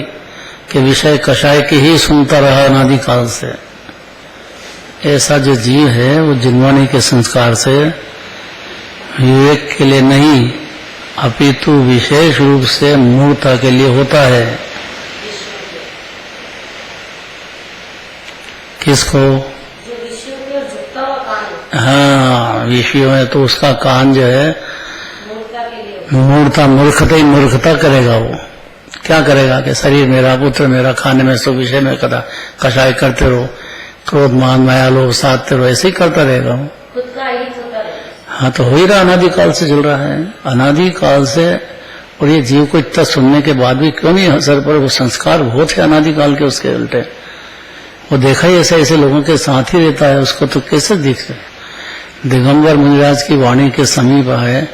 Speaker 1: कि विषय कषाय के ही सुनता रहा अनादिकाल से। ऐसा जो जीव है वो जिनवाणी के संस्कार से विवेक के लिए नहीं अपितु विशेष रूप से मूर्ता के लिए होता है। किसको?
Speaker 3: जो विषयों की ओर झुकता हुआ कान,
Speaker 1: हाँ, विषयों में तो उसका कान जो है
Speaker 3: मूर्खता के लिए,
Speaker 1: मूर्ता मूर्खता ही मूर्खता करेगा। वो क्या करेगा कि शरीर मेरा, पुत्र मेरा, खाने में सो विषय में कदा कषाय करते रहो, क्रोध मान माया लोभ साधते रहो, ऐसे ही करता रहेगा वो।
Speaker 3: खुद का हित होता रहे।
Speaker 1: हाँ, तो हो ही रहा, अनादिकाल से चल रहा है, अनादिकाल से। और ये जीव को इतना सुनने के बाद भी क्यों नहीं असर पर? वो संस्कार बहुत है अनादिकाल के उसके उल्टे। वो देखा ही ऐसे ऐसे लोगों के साथ ही रहता है, उसको तो कैसे दिखे? दिगंबर मुनिराज की वाणी के समीप आए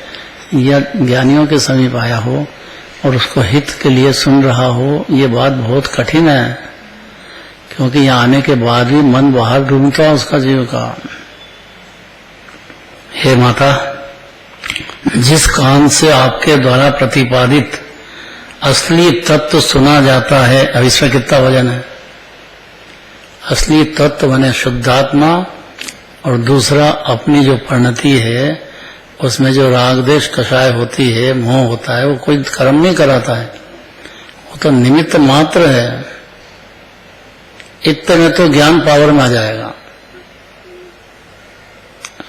Speaker 1: या ज्ञानियों के समीप आया हो और उसको हित के लिए सुन रहा हो, ये बात बहुत कठिन है, क्योंकि यहाँ आने के बाद भी मन बाहर ढूंढता है उसका जीव का। हे माता, जिस कान से आपके द्वारा प्रतिपादित असली तत्व सुना जाता है, अब इसमें कितना वजन है? असली तत्व बने शुद्धात्मा, और दूसरा अपनी जो परिणति है उसमें जो राग देश कषाय होती है, मोह होता है, वो कोई कर्म नहीं कराता है, वो तो निमित्त मात्र है। इतने में तो ज्ञान पावर में आ जाएगा,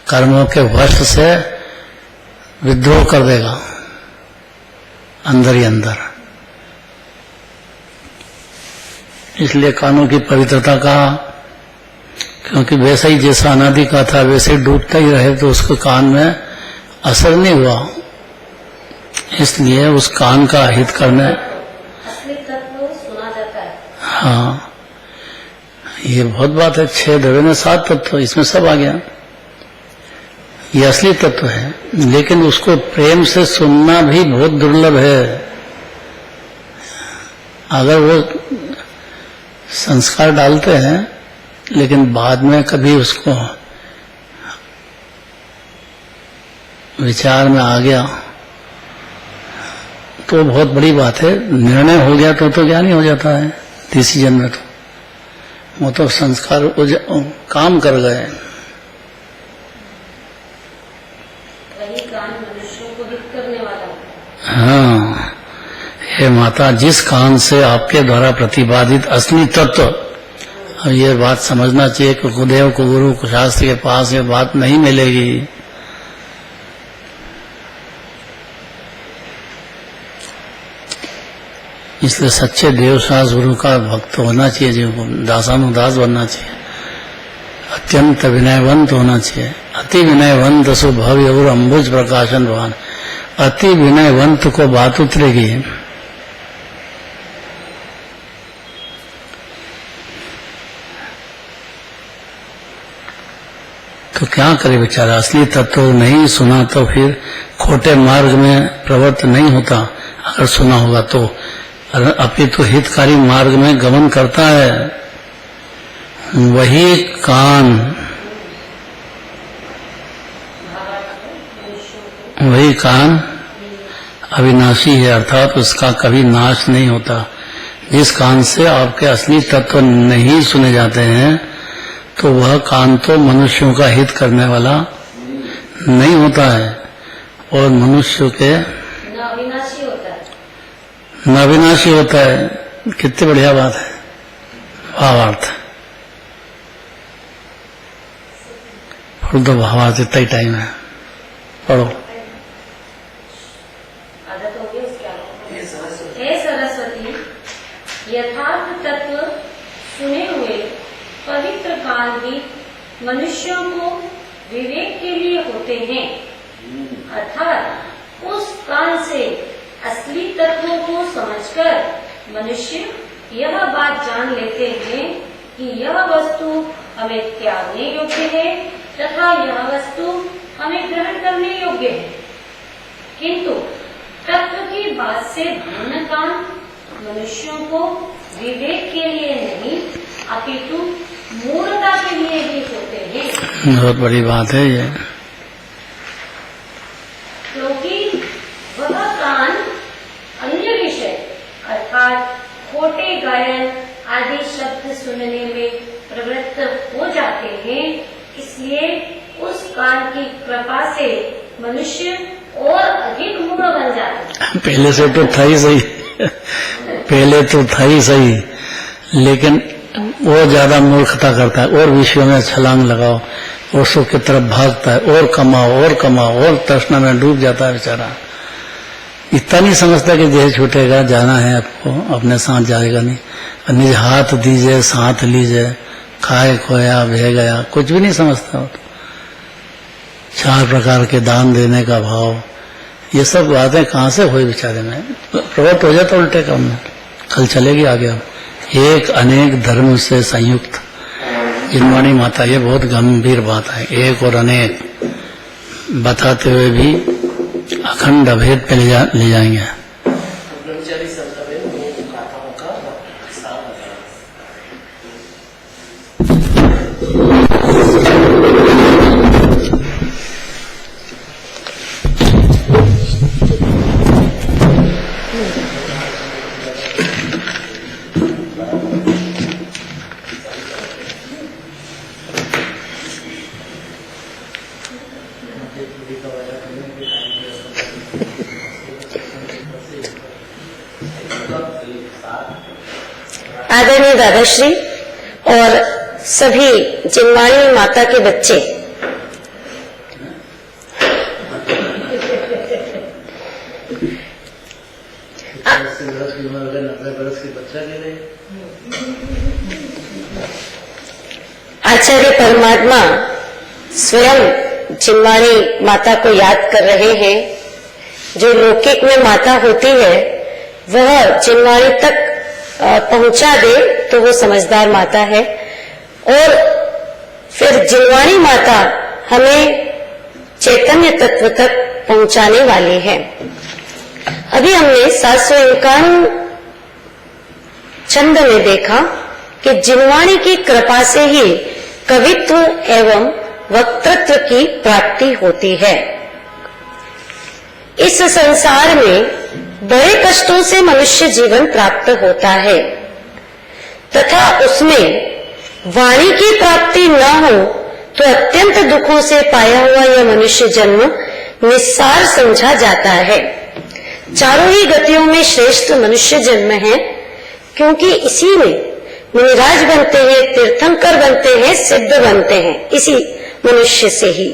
Speaker 1: कर्मों के वश से विद्रोह कर देगा अंदर ही अंदर। इसलिए कानों की पवित्रता का, क्योंकि वैसा ही जैसा अनादि का था वैसे ही डूबता ही रहे तो उसके कान में असर नहीं हुआ। इसलिए उस कान का हित करने,
Speaker 3: असली तत्व सुना जाता है।
Speaker 1: हाँ, ये बहुत बात है। 6 द्रव्य में 7 तत्व, इसमें सब आ गया। ये असली तत्व है, लेकिन उसको प्रेम से सुनना भी बहुत दुर्लभ है। अगर वो संस्कार डालते हैं, लेकिन बाद में कभी उसको विचार में आ गया तो बहुत बड़ी बात है। निर्णय हो गया तो ज्ञान ही हो जाता है। डिसीजन में तो वो तो संस्कार काम कर गए।
Speaker 3: वही कान मनुष्यों को हित करने वाला होता है।
Speaker 1: हाँ, हे माता, जिस कान से आपके द्वारा प्रतिपादित असली तत्व, अब ये बात समझना चाहिए कि गुरुदेव को, गुरु को, शास्त्र के पास ये बात नहीं मिलेगी। इसलिए सच्चे देवशास गुरु का भक्त होना चाहिए, जो दासानुदास बनना चाहिए, अत्यंत विनयवंत होना चाहिए। अति विनयवंत सुभव्य और अम्बुज प्रकाशन भगवान। अति विनयवंत को बात उतरेगी। तो क्या करे बेचारा, असली तत्व नहीं सुना तो फिर खोटे मार्ग में प्रवृत्त नहीं होता। अगर सुना होगा तो अपितु हितकारी मार्ग में गमन करता है। वही कान, वही कान अविनाशी है, अर्थात उसका कभी नाश नहीं होता। जिस कान से आपके असली तत्व नहीं सुने जाते हैं तो वह कान तो मनुष्यों का हित करने वाला नहीं होता है, और मनुष्य के
Speaker 3: अविनाशी होता है।
Speaker 1: अविनाशी होता है। कितनी बढ़िया बात है। भावार्थ पढ़ो तो, भावार्थ इतना ही टाइम है, पढ़ो।
Speaker 3: आदत हो गई उसके आगे। हे सरस्वती, यथार्थ तत्व सुने हुए पवित्र कान भी मनुष्यों को विवेक के लिए होते हैं, अर्थात उस कान से असली तत्वों को समझकर मनुष्य यह बात जान लेते हैं कि यह वस्तु हमें त्यागने योग्य है तथा यह वस्तु हमें ग्रहण करने योग्य है। किंतु तत्व की बात से भिन्न कान मनुष्यों को विवेक के लिए नहीं अपितु मूढ़ता के लिए भी होते हैं।
Speaker 1: बहुत बड़ी बात है ये।
Speaker 3: क्योंकि वह कान अन्य विषय अर्थात खोटे गायन आदि शब्द सुनने में प्रवृत्त हो जाते हैं, इसलिए उस कान की कृपा से मनुष्य और अधिक मूढ़ बन जाते हैं।
Speaker 1: पहले से तो था ही सही, पहले तो था ही सही, लेकिन वो ज्यादा मूर्खता करता है, और विषयों में छलांग लगाओ, और सुख की तरफ भागता है, और कमाओ, और तृष्णा में डूब जाता है बेचारा। इतना नहीं समझता कि देह छूटेगा, जाना है आपको, अपने साथ जाएगा नहीं। निज हाथ दीजिए साथ लीजिए, खाए खोया भे गया, कुछ भी नहीं समझता। 4 प्रकार के दान देने का भाव, ये सब बातें कहाँ से हुई बेचारे में। प्रवृत्त हो जाता उल्टे काम में। कल चलेगी आगे हम। एक अनेक धर्म से संयुक्त जिनवाणी माता, ये बहुत गंभीर बात है। एक और अनेक बताते हुए भी अखंड अभेद पे ले जाएंगे।
Speaker 2: ब्रह्मचारी संत में वो गाथाओं का विस्तार बताया।
Speaker 4: आदरणीय दादाश्री और सभी जिनवाणी माता के बच्चे, आचार्य परमात्मा स्वयं जिनवाणी माता को याद कर रहे हैं। जो लौकिक में माता होती है वह जिनवाणी तक पहुंचा दे तो वो समझदार माता है, और फिर जिनवाणी माता हमें चैतन्य तत्व तक पहुंचाने वाली है। अभी हमने 751 छंद में देखा कि जिनवाणी की कृपा से ही कवित्व एवं वक्तृत्व की प्राप्ति होती है। इस संसार में बड़े कष्टों से मनुष्य जीवन प्राप्त होता है तथा उसमें वाणी की प्राप्ति न हो तो अत्यंत दुखों से पाया हुआ यह मनुष्य जन्म निस्सार समझा जाता है। चारों ही गतियों में श्रेष्ठ मनुष्य जन्म है, क्योंकि इसी में मुनिराज बनते हैं, तीर्थंकर बनते हैं, सिद्ध बनते हैं, इसी मनुष्य से ही।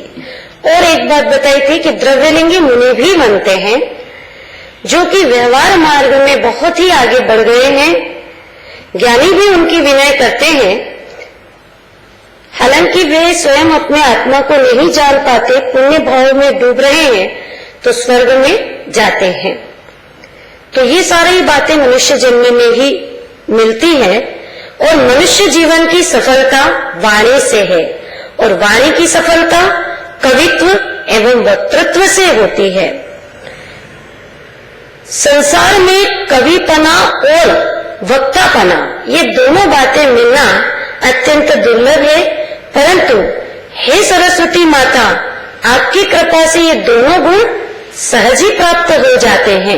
Speaker 4: और एक बात बताई थी कि द्रव्यलिंगी मुनि भी बनते हैं, जो कि व्यवहार मार्ग में बहुत ही आगे बढ़ गए हैं। ज्ञानी भी उनकी विनय करते हैं, हालांकि वे स्वयं अपने आत्मा को नहीं जान पाते, पुण्य भाव में डूब रहे हैं तो स्वर्ग में जाते हैं। तो ये सारी बातें मनुष्य जन्म में ही मिलती है। और मनुष्य जीवन की सफलता वाणी से है, और वाणी की सफलता कवित्व एवं वक्तृत्व से होती है। संसार में कविपना और वक्तापना, ये दोनों बातें मिलना अत्यंत दुर्लभ है, परंतु हे सरस्वती माता, आपकी कृपा से ये दोनों गुण सहज ही प्राप्त हो जाते हैं।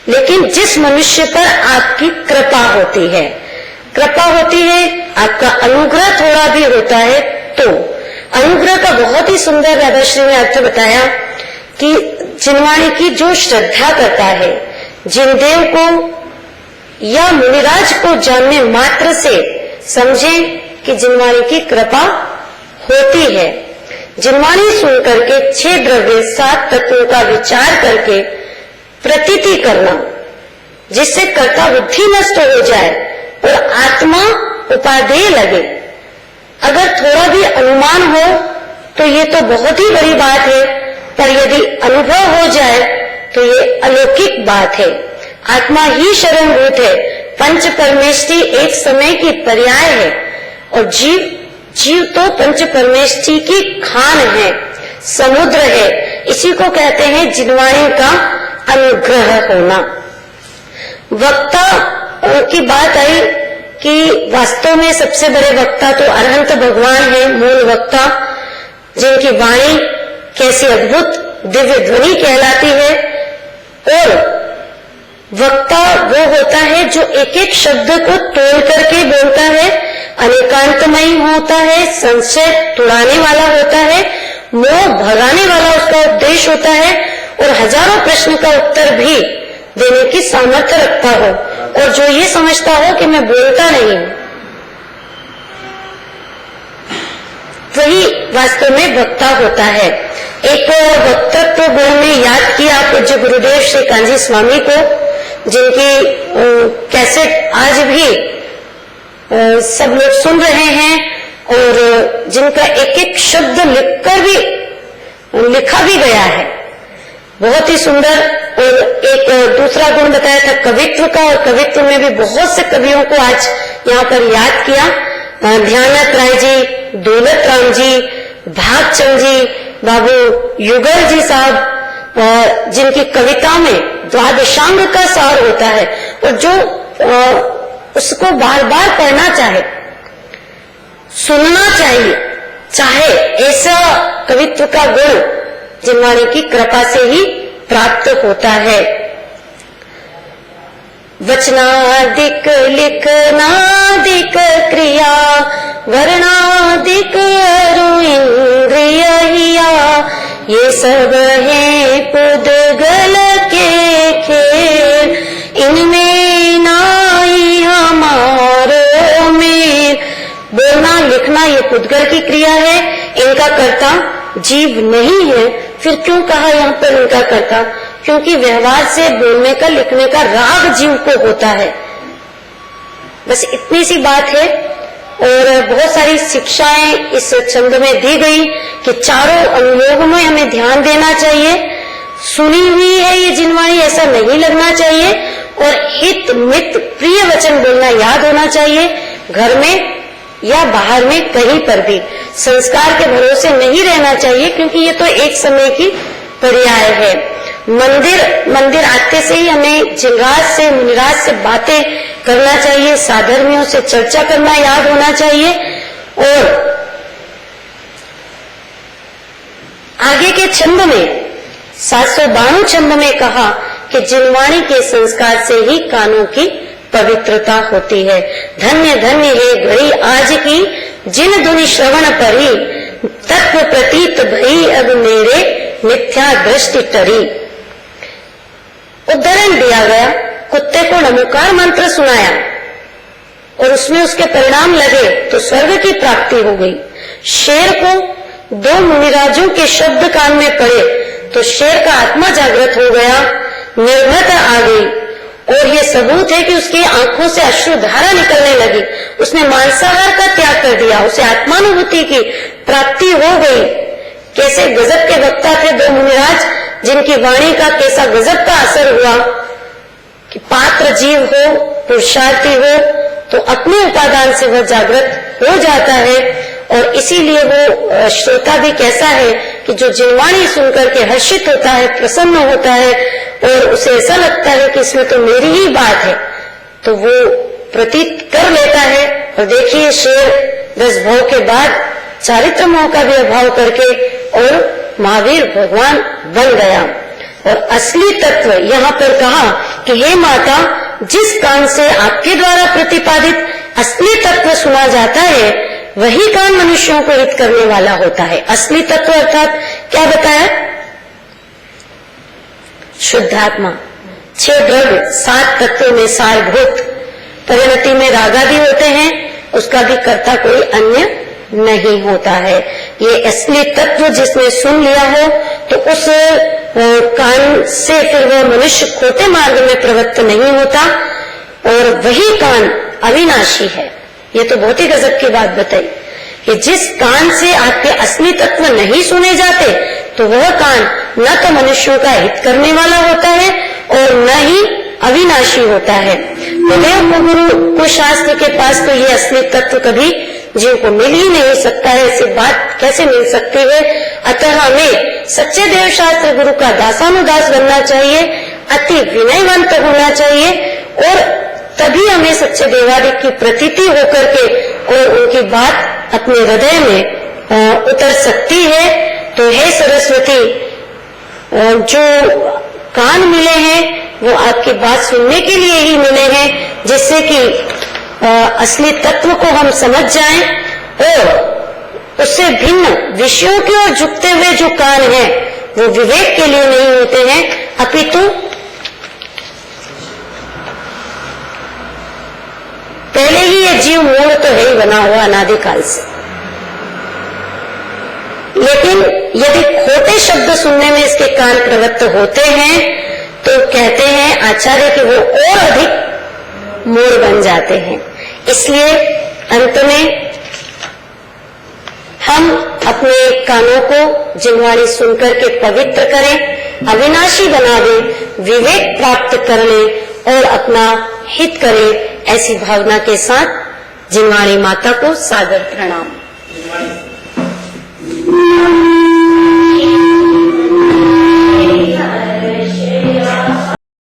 Speaker 4: लेकिन जिस मनुष्य पर आपकी कृपा होती है, आपका अनुग्रह थोड़ा भी होता है, तो अनुग्रह का बहुत ही सुंदर राधाश्री ने अर्थ बताया कि जिनवाणी की जो श्रद्धा करता है, जिनदेव को या मुनिराज को जानने मात्र से समझे कि जिनवाणी की कृपा होती है। जिनवाणी सुन करके 6 द्रव्य 7 तत्वों का विचार करके प्रतीति करना, जिससे कर्ता बुद्धि नष्ट हो जाए और आत्मा उपादेय लगे। अगर थोड़ा भी अनुमान हो तो ये तो बहुत ही बड़ी बात है, पर यदि अनुभव हो जाए तो ये अलौकिक बात है। आत्मा ही शरणभूत है, पंच परमेष्टि एक समय की पर्याय है, और जीव तो पंच परमेष्टि की खान है, समुद्र है। इसी को कहते हैं जिनवाणी का अनुग्रह होना। वक्ता की बात आई कि वास्तव में सबसे बड़े वक्ता तो अरहंत भगवान है, मूल वक्ता, जिनकी वाणी कैसी अद्भुत दिव्य ध्वनि कहलाती है। और वक्ता वो होता है जो एक एक शब्द को तोड़ करके बोलता है, अनेकांतमयी होता है, संशय तुड़ाने वाला होता है, मोह भगाने वाला उसका उपदेश होता है, और हजारों प्रश्न का उत्तर भी देने की सामर्थ्य रखता हो, और जो ये समझता हो कि मैं बोलता नहीं हूं, वही वास्तव में वक्ता होता है। एक वक्तृत्व गुण में याद किया पूज्य गुरुदेव श्री कांजी स्वामी को, जिनकी कैसेट आज भी सब लोग सुन रहे हैं, और जिनका एक एक शब्द लिखा भी गया है, बहुत ही सुंदर। और एक दूसरा गुण बताया था कवित्व का, और कवित्व में भी बहुत से कवियों को आज यहाँ पर याद किया। ध्याननाथ राय जी, दौलत राम जी, भागचंद जी, बाबू युगल जी साहब, जिनकी कविता में द्वादशांग का सार होता है, और जो उसको बार बार पढ़ना चाहे, सुनना चाहे, ऐसा कवित्व का गुण जिनवाणी की कृपा से ही प्राप्त होता है। वचनादिक लिखनादिक क्रिया, वर्णादिक इंद्रिय हिया, ये सब है पुद्गल के खेल, इनमें नाई हमारो मेल। बोलना लिखना ये पुद्गल की क्रिया है, इनका कर्ता जीव नहीं है। फिर क्यों कहा यहाँ पर इनका कर्ता? क्योंकि व्यवहार से बोलने का लिखने का राग जीव को होता है। बस इतनी सी बात है। और बहुत सारी शिक्षाएं इस छंद में दी गई कि चारों अनुयोग में हमें ध्यान देना चाहिए। सुनी हुई है ये जिनवाणी, ऐसा नहीं लगना चाहिए। और हित मित प्रिय वचन बोलना याद होना चाहिए, घर में या बाहर में कहीं पर भी। संस्कार के भरोसे नहीं रहना चाहिए, क्योंकि ये तो एक समय की पर्याय है। मंदिर आते से ही हमें जिनराज से मुनिराज से बातें करना चाहिए, साधर्मियों से चर्चा करना याद होना चाहिए। और आगे के छंद में 792 छंद में कहा कि जिनवाणी के संस्कार से ही कानों की पवित्रता होती है। धन्य धन्य है घड़ी आज की जिन धुनि श्रवण परी, तत्व प्रतीत भई अब मेरे मिथ्या दृष्टि टरी। उदाहरण दिया गया, कुत्ते को नमोकार मंत्र सुनाया और उसमें उसके परिणाम लगे तो स्वर्ग की प्राप्ति हो गई। शेर को 2 मुनिराजों के शब्द कान में पड़े तो शेर का आत्मा जागृत हो गया, निर्भयता आ गई और ये सबूत है कि उसकी आंखों से अश्रुधारा निकलने लगी। उसने मांसाहार का त्याग कर दिया, उसे आत्मानुभूति की प्राप्ति हो गई। कैसे गजब के वक्ता थे 2 मुनिराज, जिनकी वाणी का कैसा गजब का असर हुआ कि पात्र जीव हो, पुरुषार्थी हो तो अपने उपादान से वह जागृत हो जाता है। और इसीलिए वो श्रोता भी कैसा है कि जो जिनवाणी सुनकर के हर्षित होता है, प्रसन्न होता है और उसे ऐसा लगता है कि इसमें तो मेरी ही बात है, तो वो प्रतीत कर लेता है। और देखिए शेर 10 भाव के बाद चारित्र मोह का भी अभाव करके और महावीर भगवान बन गया। और असली तत्व यहाँ पर कहा कि हे माता, जिस कान से आपके द्वारा प्रतिपादित असली तत्व सुना जाता है वही कान मनुष्यों को हित करने वाला होता है। असली तत्व अर्थात क्या बताया? शुद्धात्मा, 6 द्रव्य, 7 तत्वों में सारभूत, परिणति में रागादि होते हैं, उसका भी कर्ता कोई अन्य नहीं होता है। ये असली तत्व जिसने सुन लिया हो तो उस कान से फिर वह मनुष्य खोटे मार्ग में प्रवृत्त नहीं होता और वही कान अविनाशी है। ये तो बहुत ही गजब की बात बताई कि जिस कान से आपके असली तत्व नहीं सुने जाते तो वह कान न तो मनुष्यों का हित करने वाला होता है और न ही अविनाशी होता है। तो देव गुरु को शास्त्र के पास तो ये असली तत्व कभी जीव को मिल ही नहीं सकता है, ऐसी बात कैसे मिल सकती है। अतः हमें सच्चे देव शास्त्र गुरु का दासानुदास बनना चाहिए, अति विनयवंत होना चाहिए और तभी हमें सच्चे देवादिक की प्रतीति होकर के और उनकी बात अपने हृदय में उतर सकती है। तो हे सरस्वती, जो कान मिले हैं वो आपकी बात सुनने के लिए ही मिले हैं, जिससे कि असली तत्व को हम समझ जाएं और उससे भिन्न विषयों की ओर झुकते हुए जो कान है वो विवेक के लिए नहीं होते हैं, अपितु पहले ही ये जीव मूल तो है ही बना हुआ अनादिकाल से। लेकिन यदि खोटे शब्द सुनने में इसके कान प्रवृत्त होते हैं तो कहते हैं आचार्य कि वो और अधिक मूढ़ बन जाते हैं। इसलिए अंत में हम अपने कानों को जिनवाणी सुनकर के पवित्र करें, अविनाशी बना दें, विवेक प्राप्त कर लें और अपना हित करें। ऐसी भावना के साथ जिनवाणी माता को सादर प्रणाम।